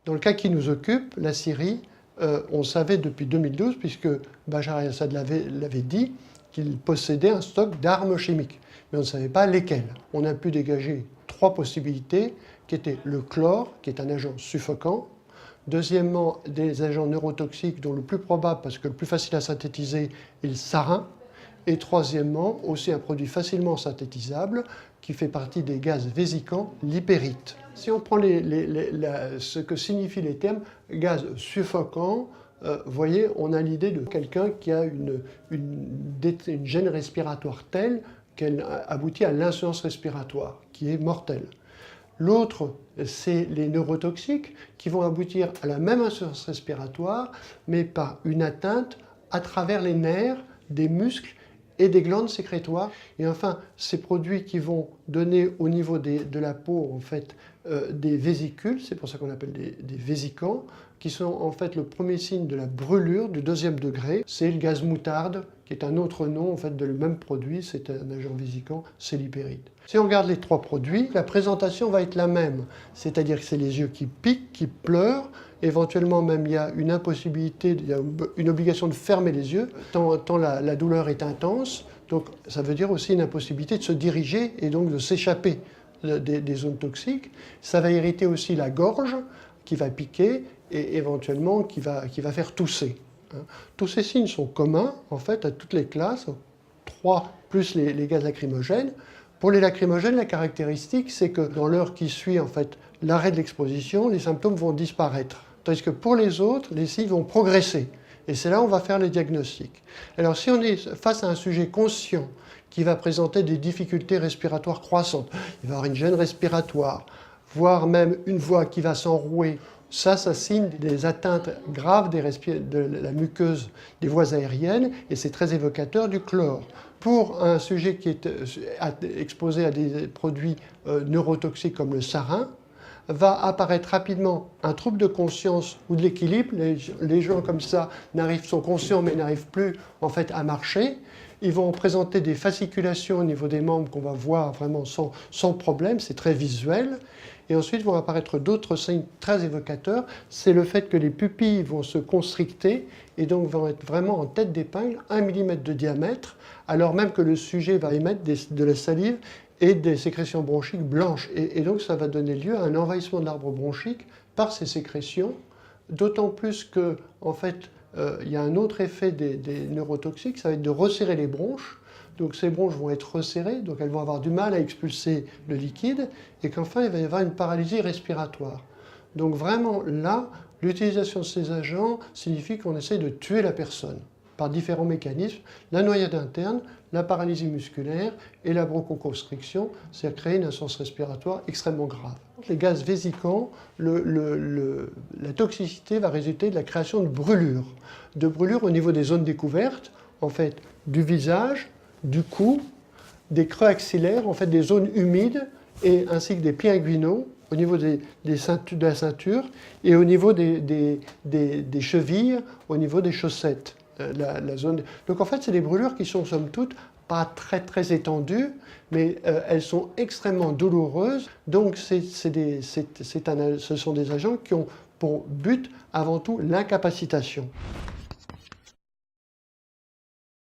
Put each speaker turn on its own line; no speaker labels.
Dans le cas qui nous occupe, la Syrie, on savait depuis 2012, puisque Bachar el-Assad l'avait dit, qu'il possédait un stock d'armes chimiques. Mais on ne savait pas lesquelles. On a pu dégager 3 possibilités, qui étaient le chlore, qui est un agent suffocant. Deuxièmement, des agents neurotoxiques, dont le plus probable, parce que le plus facile à synthétiser, est le sarin. Et troisièmement, aussi un produit facilement synthétisable, qui fait partie des gaz vésicants, l'hypérite. Si on prend ce que signifient les termes gaz suffocant, vous voyez, on a l'idée de quelqu'un qui a une gêne respiratoire telle qu'elle aboutit à l'insuffisance respiratoire, qui est mortelle. L'autre, c'est les neurotoxiques, qui vont aboutir à la même insuffisance respiratoire, mais par une atteinte à travers les nerfs, des muscles et des glandes sécrétoires. Et enfin, ces produits qui vont donner au niveau de la peau, en fait, des vésicules, c'est pour ça qu'on appelle des vésicants, qui sont en fait le premier signe de la brûlure du 2e degré. C'est le gaz moutarde, qui est un autre nom en fait de le même produit, c'est un agent vésicant, c'est l'hypérite. Si on regarde les 3 produits, la présentation va être la même, c'est-à-dire que c'est les yeux qui piquent, qui pleurent, éventuellement même il y a une impossibilité, il y a une obligation de fermer les yeux, tant la douleur est intense, donc ça veut dire aussi une impossibilité de se diriger et donc de s'échapper des zones toxiques. Ça va irriter aussi la gorge, qui va piquer et éventuellement qui va faire tousser. Tous ces signes sont communs en fait à toutes les classes, 3 plus les gaz lacrymogènes. Pour les lacrymogènes, la caractéristique, c'est que dans l'heure qui suit en fait l'arrêt de l'exposition, les symptômes vont disparaître. Tandis que pour les autres, les signes vont progresser. Et c'est là où on va faire les diagnostics. Alors si on est face à un sujet conscient qui va présenter des difficultés respiratoires croissantes, il va avoir une gêne respiratoire, voire même une voix qui va s'enrouer, ça signe des atteintes graves de la muqueuse des voies aériennes et c'est très évocateur du chlore. Pour un sujet qui est exposé à des produits neurotoxiques comme le sarin, va apparaître rapidement un trouble de conscience ou de l'équilibre. Les gens comme ça sont conscients mais n'arrivent plus en fait à marcher. Ils vont présenter des fasciculations au niveau des membres qu'on va voir vraiment sans problème, c'est très visuel. Et ensuite vont apparaître d'autres signes très évocateurs, c'est le fait que les pupilles vont se constricter et donc vont être vraiment en tête d'épingle, 1 mm de diamètre, alors même que le sujet va émettre de la salive et des sécrétions bronchiques blanches. Et donc ça va donner lieu à un envahissement de l'arbre bronchique par ces sécrétions, d'autant plus que, en fait, il y a un autre effet des neurotoxiques, ça va être de resserrer les bronches. Donc ces bronches vont être resserrées, donc elles vont avoir du mal à expulser le liquide, et qu'enfin il va y avoir une paralysie respiratoire. Donc vraiment là, l'utilisation de ces agents signifie qu'on essaye de tuer la personne par différents mécanismes, la noyade interne, la paralysie musculaire et la bronchoconstriction, c'est-à-dire créer une insuffisance respiratoire extrêmement grave. Les gaz vésicants, la toxicité va résulter de la création de brûlures au niveau des zones découvertes, en fait du visage, du cou, des creux axillaires, en fait des zones humides, ainsi que des pieds inguinaux au niveau de la ceinture et au niveau des chevilles, au niveau des chaussettes. Donc en fait, c'est des brûlures qui sont somme toute pas très étendues, mais elles sont extrêmement douloureuses. Donc ce sont des agents qui ont pour but avant tout l'incapacitation.